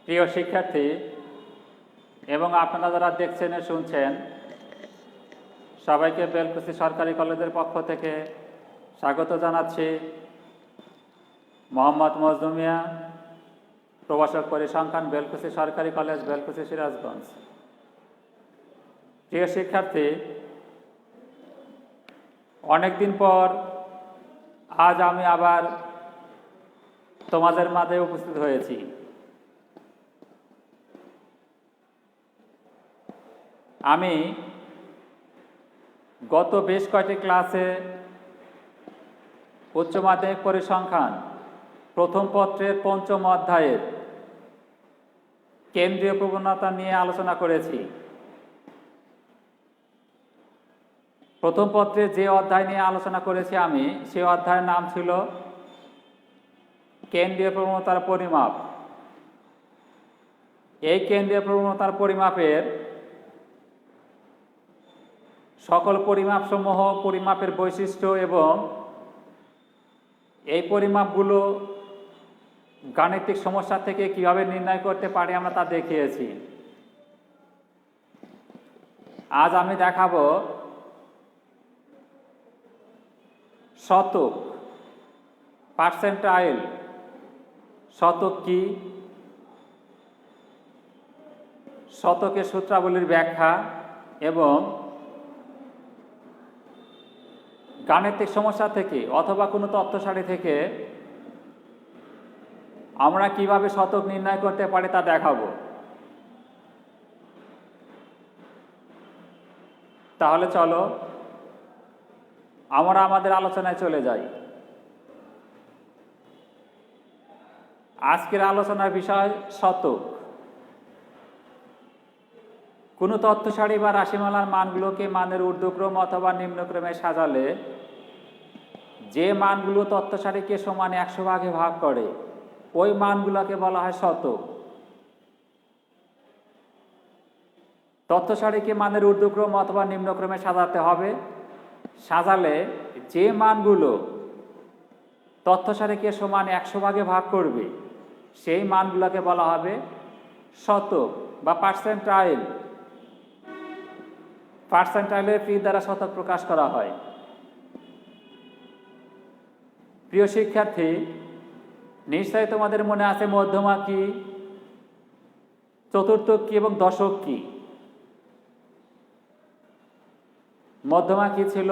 প্রিয় শিক্ষার্থী এবং আপনারা যারা দেখছেন ও শুনছেন, সবাইকে বেলকুচি সরকারি কলেজের পক্ষ থেকে স্বাগত জানাচ্ছি। মোহাম্মদ মজনু মিয়া, প্রভাষক পরিসংখ্যান, বেলকুচি সরকারি কলেজ, বেলকুচি, সিরাজগঞ্জ। প্রিয় শিক্ষার্থী, অনেকদিন পর আজ আমি আবার তোমাদের মাঝে উপস্থিত হয়েছি। আমি গত বেশ কয়েকটি ক্লাসে উচ্চ মাধ্যমিক পরিসংখ্যান প্রথম পত্রের পঞ্চম অধ্যায়ের কেন্দ্রীয় প্রবণতা নিয়ে আলোচনা করেছি। প্রথম পত্রে যে অধ্যায় নিয়ে আলোচনা করেছি আমি, সেই অধ্যায়ের নাম ছিল কেন্দ্রীয় প্রবণতার পরিমাপ। এই কেন্দ্রীয় প্রবণতার পরিমাপের সকল পরিমাপসমূহ, পরিমাপের বৈশিষ্ট্য এবং এই পরিমাপগুলো গাণিতিক সমস্যা থেকে কিভাবে নির্ণয় করতে পারি আমরা তা দেখিয়েছি। আজ আমি দেখাবো শতক, পার্সেন্টাইল। শতক কি, শতকের সূত্রাবলীর ব্যাখ্যা এবং গাণিতিক সমস্যা থেকে অথবা কোনো তথ্যসারি থেকে আমরা কিভাবে শতক নির্ণয় করতে পারি তা দেখাবো। তাহলে চলো আমরা আমাদের আলোচনায় চলে যাই। আজকের আলোচনার বিষয় শতক। কোনো তথ্যসারি বা রাশিমালার মানগুলোকে মানের ঊর্ধ্বক্রম অথবা নিম্নক্রমে সাজালে যে মানগুলো তথ্যসারিকে সমান 100 ভাগে ভাগ করে ওই মানগুলোকে বলা হয় শতক। তথ্যসারিকে মানের ঊর্ধ্বক্রম অথবা নিম্নক্রমে সাজাতে হবে। সাজালে যে মানগুলো তথ্যসারিকে সমান 100 ভাগে ভাগ করবে সেই মানগুলোকে বলা হবে শতক বা পার্সেন্টাইল। পার্সেন্টাইলের পি দ্বারা শতক প্রকাশ করা হয়। প্রিয় শিক্ষার্থী, নিশ্চয়ই তোমাদের মনে আছে মধ্যমা কি, চতুর্থক কি এবং দশক কি। মধ্যমা কি ছিল?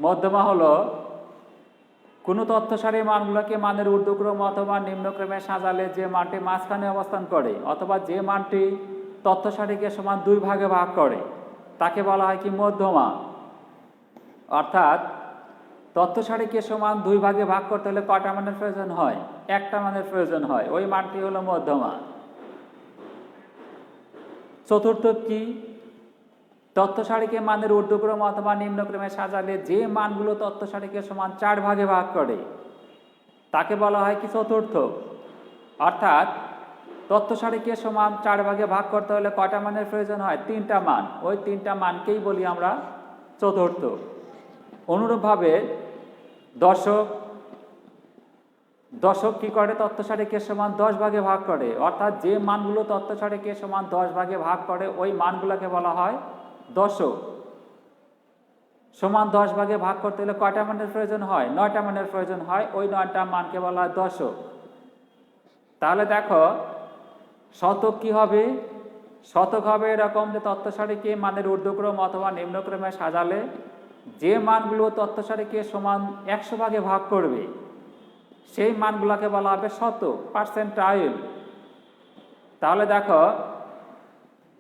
মধ্যমা হলো কোনো তথ্যসারির মানগুলোকে মানের ঊর্ধ্বক্রম অথবা নিম্নক্রমে সাজালে যে মানটি মাঝখানে অবস্থান করে অথবা যে মানটি তথ্যসারিকে সমান 2 ভাগে ভাগ করে তাকে বলা হয় কি মধ্যমা। অর্থাৎ তথ্যসারিকে সমান 2 ভাগে ভাগ করতে হলে কয়টা মানের প্রয়োজন হয়? একটা মানের প্রয়োজন হয়। ওই মানটি হলো মধ্যমা। চতুর্থক কি? তথ্যসারিকে মানের ঊর্ধ্বক্রম অথবা নিম্নক্রমে সাজালে যে মানগুলো তথ্যসারিকে সমান 4 ভাগে ভাগ করে তাকে বলা হয় কি চতুর্থক। অর্থাৎ তথ্যসারিকে সমান 4 ভাগে ভাগ করতে হলে কয়টা মানের প্রয়োজন হয়? 3টা মান। ওই 3টা মানকেই বলি আমরা চতুর্থক। অনুরূপভাবে দশক, দশক কি করে? তথ্যসারিকে সমান 10 ভাগে ভাগ করে। অর্থাৎ যে মানগুলো তথ্যসারিকে সমান 10 ভাগে ভাগ করে ওই মানগুলোকে বলা হয় দশক। সমান 10 ভাগে ভাগ করতে হলে কয়টা মানের প্রয়োজন হয়? 9টা মানের প্রয়োজন হয়। ওই 9টা মানকে বলা হয় দশক। তাহলে দেখো শতক কি হবে? শতক হবে এরকম যে তথ্যসারিকে মানের ঊর্ধ্বক্রম অথবা নিম্নক্রমে সাজালে যে মানগুলো তথ্যসারিকে সমান 100 ভাগে ভাগ করবে সেই মানগুলোকে বলা হবে শতক, পার্সেন্টাইল। তাহলে দেখো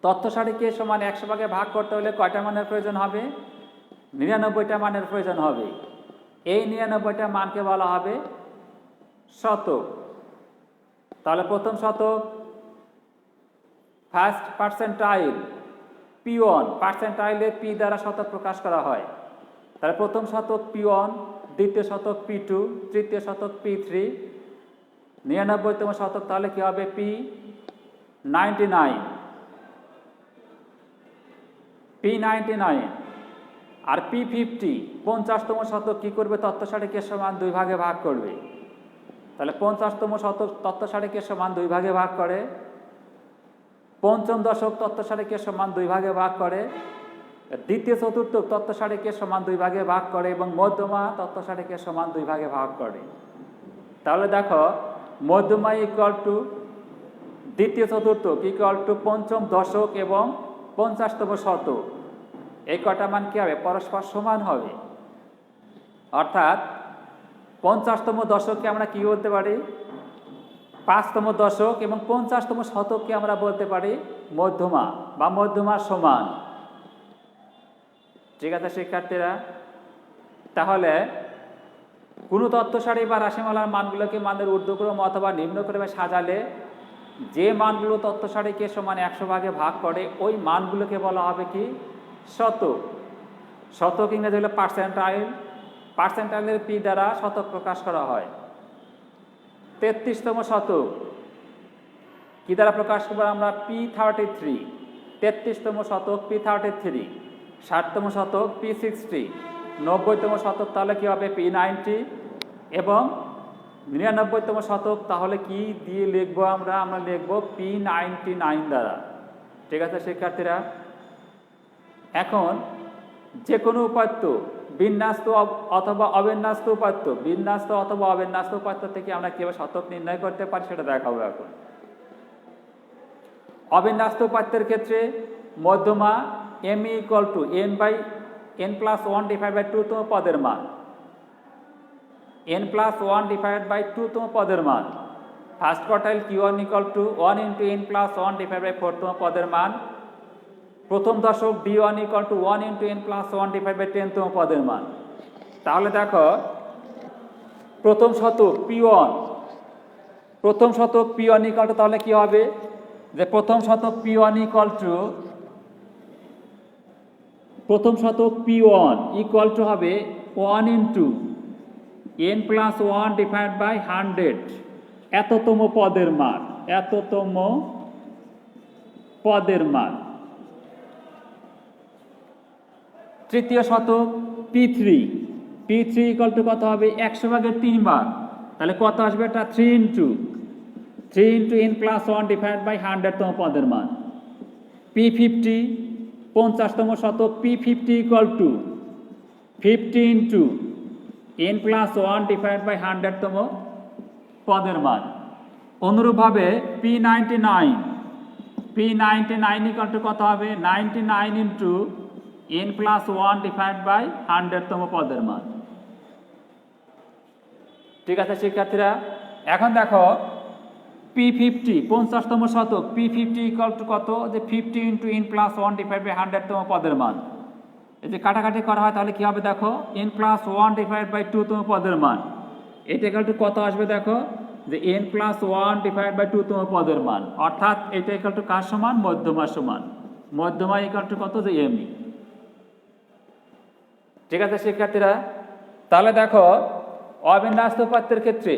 তথ্যসারিকে সমান 100 ভাগে ভাগ করতে হলে কয়টা মানের প্রয়োজন হবে? 99টা মানের প্রয়োজন হবে। এই 99টা মানকে বলা হবে শতক। তাহলে প্রথম শতক ফার্স্ট পার্সেন্টাইল, P1। পার্সেন্টাইলের পি দ্বারা শতক প্রকাশ করা হয়। তাহলে প্রথম শতক P1, দ্বিতীয় শতক P2, তৃতীয় শতক P3, 99তম শতক তাহলে কি হবে? P99। P99 আর P50 50তম শতক কি করবে? তথ্যসারিকে সমান 2 ভাগে ভাগ করবে। তাহলে 50তম শতক তথ্যসারিকে সমান 2 ভাগে ভাগ করে। পঞ্চম দশক তত্ত্ব সারিকে সমান 2 ভাগে ভাগ করে, দ্বিতীয় চতুর্থ তত্ত্ব সারিকে সমান 2 ভাগে ভাগ করে এবং মধ্যমা তত্ত্ব সারিকে সমান 2 ভাগে ভাগ করে। তাহলে দেখো মধ্যমা ইকুয়াল টু দ্বিতীয় চতুর্থ ইকুয়াল টু পঞ্চম দশক এবং 50তম শতক, এই কটা মান কি হবে? পরস্পর সমান হবে। অর্থাৎ 50তম দশককে আমরা কি বলতে পারি? 5তম দশক এবং 50তম শতককে আমরা বলতে পারি মধ্যমা বা মধ্যমার সমান। ঠিক আছে শিক্ষার্থীরা, তাহলে কোনো তত্ত্ব সারি বা রাশিমালার মানগুলোকে মানের ঊর্ধ্বক্রম অথবা নিম্নক্রমে সাজালে যে মানগুলো তত্ত্ব সারিকে সমান 100 ভাগে ভাগ করে ওই মানগুলোকে বলা হবে কি? শতক। শতক ইংরেজি হলো পার্সেন্টাইল। পার্সেন্টাইলের পি দ্বারা শতক প্রকাশ করা হয়। 33তম শতক কি দ্বারা প্রকাশ করব আমরা? P33। 33তম শতক P33। 60তম শতক P60। 90তম শতক তাহলে কি হবে? P90। এবং 99তম শতক তাহলে কি দিয়ে লিখবো আমরা? আমরা লিখবো P99 দ্বারা। ঠিক আছে শিক্ষার্থীরা, এখন যে কোনো উপাত্ত বিন্যস্ত অথবা অবিন্যস্ত উপাত্ত, বিন্যস্ত অথবা অবিন্যস্ত উপাত্ত থেকে আমরা কিভাবে শতক নির্ণয় করতে পারি সেটা দেখাবো এখন। অবিন্যস্ত উপাত্তের ক্ষেত্রে মধ্যমা m equal to n+1 divide by 2তম পদের মান, n+1 ডিভাইড বাই 2তম পদের মান। First quartile q1 equal to 1 into n+1 divide by 4তম পদের মান। প্রথম দশক d1 equal to 1 into n+1 divide by 10তম পদের মান। তাহলে দেখো প্রথম শতক p1, প্রথম শতক p1 ইকুয়াল টু তাহলে কি হবে? যে প্রথম শতক p1 ইকুয়াল টু, প্রথম শতক p1 ইকুয়াল টু হবে 1 ইন্টু n+1 ডিভাইড বাই 100 এততম পদের মান, এততম পদের মান। তৃতীয় শতক p3, p3 ইকুয়াল টু কত হবে? 100 ভাগের 3 ভাগ, তাহলে কত আসবে? এটা 3 ইন্টু n+1 ডিভাইড বাই 100তম পদের মান। p50, 50তম শতক p50 equal to 50 into n+1 divide by 100তম পদের মান। অনুরূপভাবে p99 ইকুয়াল টু কত হবে? 99 ইন্টু n+1 ডিভাইড বাই 100তম পদের মান। ঠিক আছে শিক্ষার্থীরা, এখন দেখো p50 50তম শতক p50 ইকুয়াল টু কত? যে 50 ইন্টু n+1 ডিভাইড বাই 100তম পদের মান। এই যে কাটাকাটি করা হয় তাহলে কি হবে? দেখো n+1 ডিভাইড বাই 2তম পদের মান, এটা ইকুয়াল টু কত আসবে? দেখো যে n+1 ডিভাইড বাই 2তম পদের মান, অর্থাৎ এটা ইকুয়াল টু কার সমান? মধ্যমার সমান। মধ্যমা ইকুয়াল টু কত? যে m। ঠিক আছে শিক্ষার্থীরা, তাহলে দেখো অবিন্যস্ত উপাত্তের ক্ষেত্রে,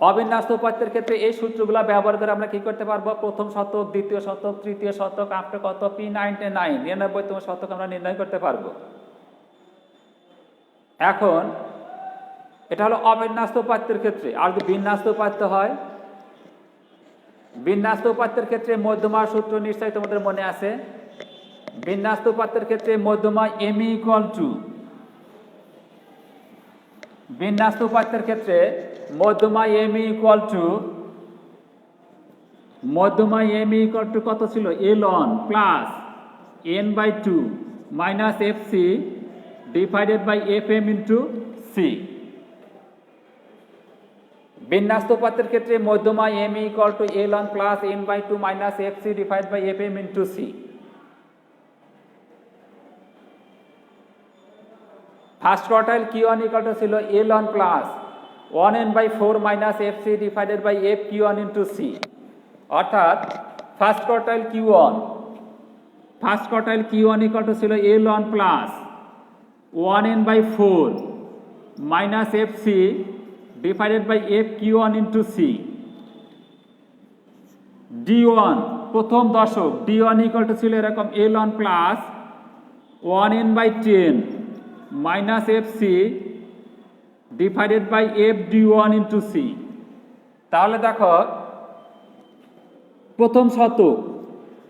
অবিন্যস্ত উপাত্তের ক্ষেত্রে এই সূত্রগুলো ব্যবহার করে আমরা কি করতে পারবো? প্রথম শতক, দ্বিতীয় শতক, তৃতীয় শতক, আপনি কত P99 99তম শতক আমরা নির্ণয় করতে পারবো। এখন এটা হলো অবিন্যস্ত উপাত্তের ক্ষেত্রে। আর যদি বিন্যস্ত উপাত্ত হয়, বিন্যস্ত উপাত্তের ক্ষেত্রে মধ্যমার সূত্র নিশ্চয়ই তোমাদের মনে আছে। বিন্যস্ত উপাত্তের ক্ষেত্রে মধ্যমা m ইকুয়াল টু, বিন্যস্ত উপাত্তের ক্ষেত্রে মধ্যমা m ইকুয়াল টু, মধ্যমা m ইকুয়াল টু কত ছিল? ln plus n/2 minus fc divided by fm into c। বিন্যস্ত উপাত্তের ক্ষেত্রে মধ্যমা m equal to ln plus n/2 minus fc divided by fm into c। First quartile q1 equal to ছিল ln plus 1n/4 minus fc divided by f q1 into c। অর্থাৎ first quartile q1 equal to ছিল ln plus 1n/4 minus fc divided by f q1 into c। d1 প্রথম দশক d1 equal to ছিল এরকম ln plus 1n/10 minus fc divided by f d1 into c। তাহলে দেখো প্রথম শতক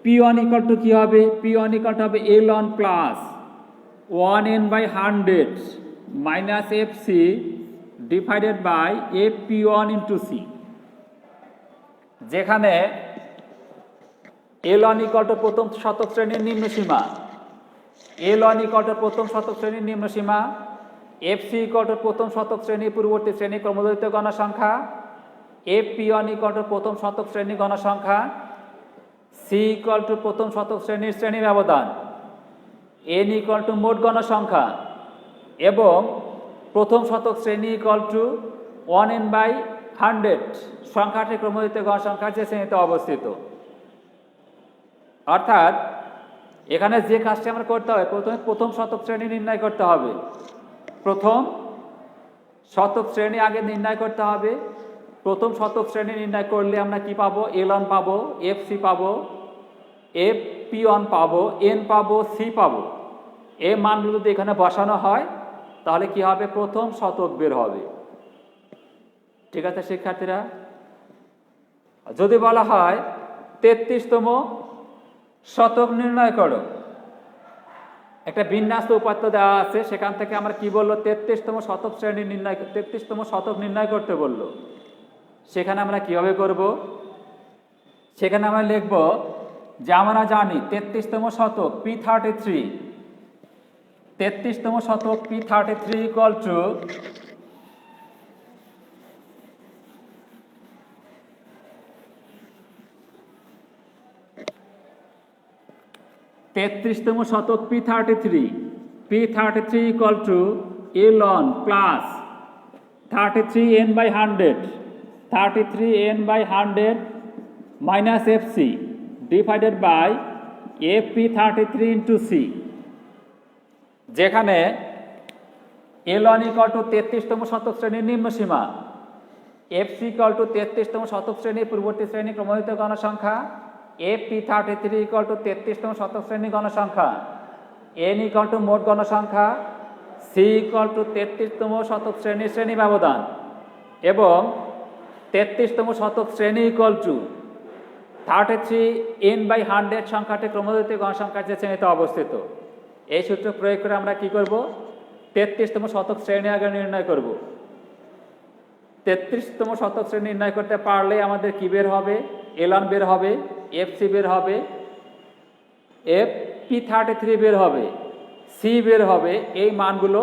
P1 equal to কী হবে? P1 ইকুয়াল টু হবে L1 plus 1n/100 minus FC divided by AP1 into C, যেখানে L1 ইকুয়াল টু প্রথম শতক শ্রেণীর নিম্ন সীমা, L1 ইকুয়াল টু প্রথম শতক শ্রেণীর নিম্ন সীমা, FC ইকুয়াল টু প্রথম শতক শ্রেণী পূর্ববর্তী শ্রেণী ক্রমদৈর্ঘ্য গণসংখ্যা, AP1 ইকুয়াল টু প্রথম শতক শ্রেণী গণসংখ্যা, C ইকুয়াল টু প্রথম শতক শ্রেণীর শ্রেণী ব্যবধান, N ইকুয়াল টু মোট গণসংখ্যা এবং প্রথম শতক শ্রেণী ইকুয়াল টু 1n/100 সংখ্যাটি ক্রমদৈর্ঘ্য গণসংখ্যার যে শ্রেণীতে অবস্থিত। অর্থাৎ এখানে যে কাজটি আমরা করতে হবে, প্রথমে প্রথম শতক শ্রেণী নির্ণয় করতে হবে। প্রথম শতক শ্রেণী আগে নির্ণয় করতে হবে। প্রথম শতক শ্রেণী নির্ণয় করলে আমরা কি পাবো? L1 পাবো, FC পাবো, AP1 পাবো, N পাবো, C পাবো। এই মানগুলো যদি এখানে বসানো হয় তাহলে কি হবে? প্রথম শতক বের হবে। ঠিক আছে শিক্ষার্থীরা? যদি বলা হয় 33তম শতক নির্ণয় করো, একটা বিন্যাস্ত উপাত্ত দেওয়া আছে, সেখান থেকে আমরা কি বললো? 33তম শতক শ্রেণী নির্ণয়, 33তম শতক নির্ণয় করতে বললো। সেখানে আমরা কিভাবে করব? সেখানে আমরা লিখব যে আমরা জানি 33তম শতক P33, 33তম শতক P33 ইকুয়াল টু 33তম শতক P33 equal to L1 plus 33n/100 33n/100 minus FC divided by AP33 into C, যেখানে L1 ইকুয়াল টু 33তম শতক শ্রেণীর নিম্ন সীমা, FC ইকুয়াল টু 33তম শতক শ্রেণীর পূর্ববর্তী শ্রেণী ক্রমদৈর্ঘ্য গণসংখ্যা, AP33 ইকুয়াল টু 33তম শতক শ্রেণী গণসংখ্যা, N ইকুয়াল টু মোট গণসংখ্যা, C ইকুয়াল টু 33তম শতক শ্রেণীর শ্রেণী ব্যবধান এবং 33তম শতক শ্রেণী ইকুয়াল টু 33n/100 সংখ্যাটি ক্রমদৈর্ঘ্য গণসংখ্যার যে শ্রেণীতে অবস্থিত। এই সূত্র প্রয়োগ করে আমরা কি করব? 33তম শতক শ্রেণী আগে নির্ণয় করব। 33তম শতক শ্রেণী নির্ণয় করতে পারলে আমাদের কি বের হবে? L1 বের হবে, FC বের হবে, AP33 বের হবে, C বের হবে। এই মানগুলো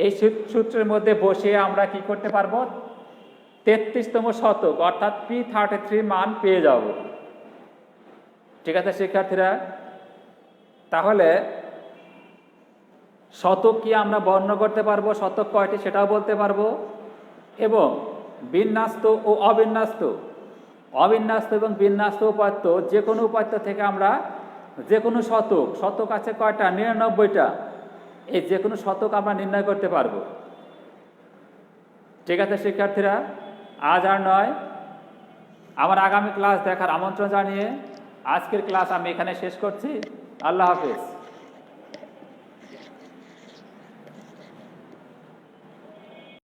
এই সূত্রের মধ্যে বসিয়ে আমরা কি করতে পারবো? 33তম শতক অর্থাৎ P33 মান পেয়ে যাব। ঠিক আছে শিক্ষার্থীরা? তাহলে শতক কি আমরা বর্ণনা করতে পারবো, শতক কয়টি সেটাও বলতে পারবো, এবং বিন্যস্ত ও অবিন্যস্ত, অবিন্যস্ত এবং বিন্যস্ত উপাত্ত, যে কোনো উপাত্ত থেকে আমরা যে কোনো শতক, শতক আছে কয়টা? 99টা। এই যে কোনো শতক আমরা নির্ণয় করতে পারবো। ঠিক আছে শিক্ষার্থীরা? আজ আর নয়, আমার আগামী ক্লাস দেখার আমন্ত্রণ জানিয়ে আজকের ক্লাস আমি এখানে শেষ করছি। আল্লাহ হাফেজ।